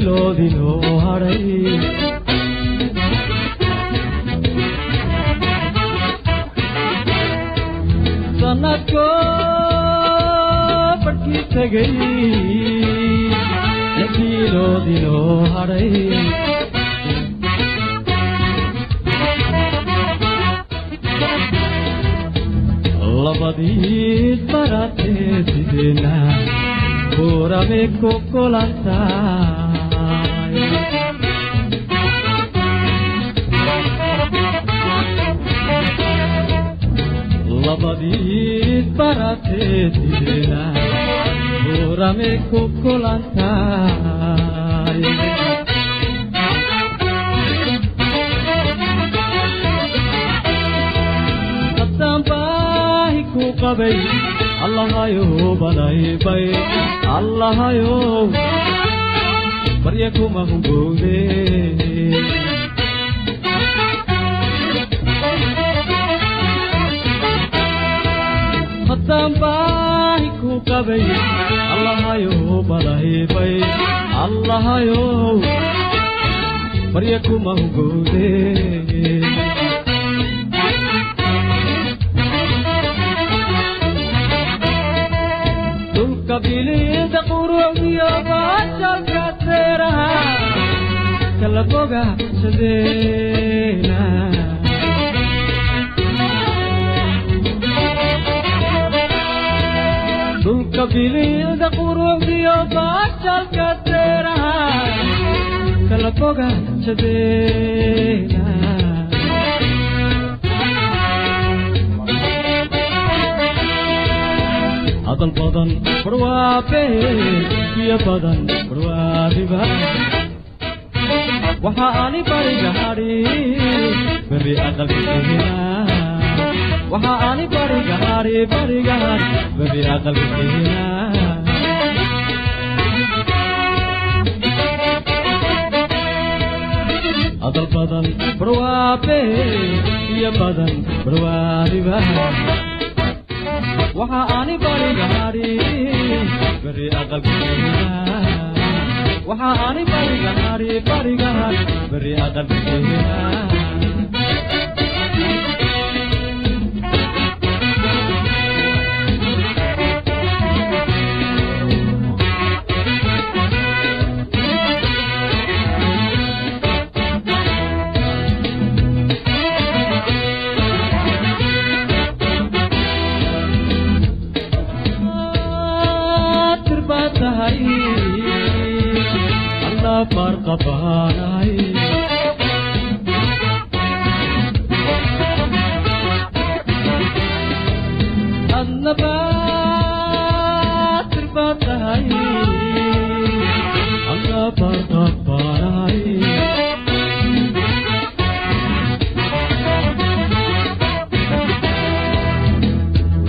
kiiloodii loo hadhay sanadko barkii tegay kiiloodii loo hadhay labadiis baratee sideena kurame ku kulantaay labadiis baratee sideena kurame ku kulantaay qabay allahayo balay bay allahayo barya kuma hungowde haddaan baahi ku qabay allahayo balay bay allahayo barya kuma hungowde kabilida quruxdiyo baashalka seeraha kala fogaasadeena kabilida quruxdiyo baashalka seeraha kala fogaasadeena hadal badan barwaabe biyo badan barwaadiba waxa ani bariga hadhi bari aqalkeena waxa ani bariga hadhi bari aqalkeena hadal badan barwaabe biyo badan barwaadiba waxa ani bariga hadhi bari aqalkeena waxa ani bariga hadhi bari aqalkeena Allah farqa baanay annabat terbatai Allah farqa baanay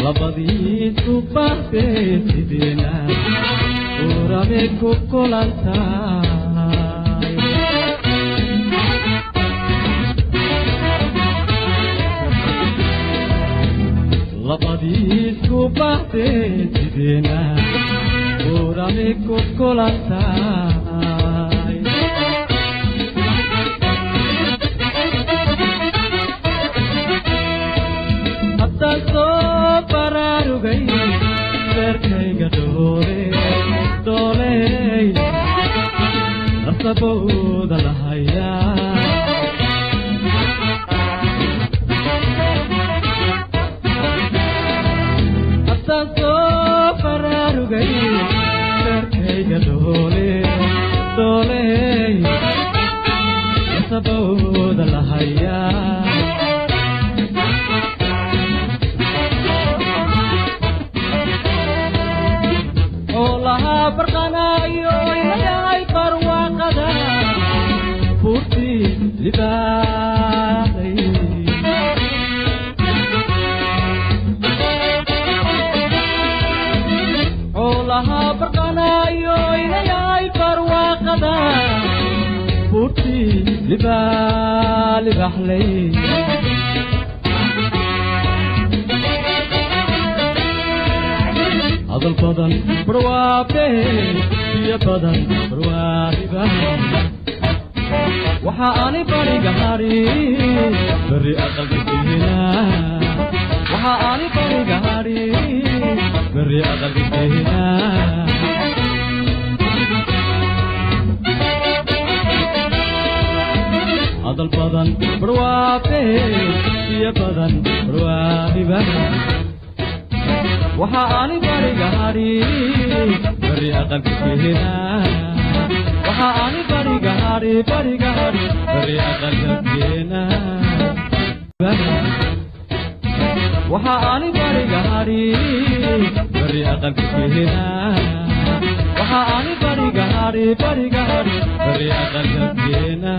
labadii subate sidena kurame ku kulantaay labadii subate sidena kurame ku kulantaay haddaan soo baraarugay beerkayga dooley nasabooda lahayaa haddaan soo baraarugay beerkayga dooley nasabooda lahayaa barqanayo ilaahay barwaaqada furti libaaday olaha barqanayo ilaahay barwaaqada furti libahlay hadal badan barwaabe biyo badan barwaadiba waxa ani bariga hari bari aqalka keena waxa ani bariga hari bari aqalka keena adal badan barwaaqe iyo badan barwaaqiba waxa ani bariga hari bari aqalka keena waxa ani bariga hari bari aqalka keena waxa ani bariga hari bari aqalka keena waxa ani bariga hari bari aqalka keena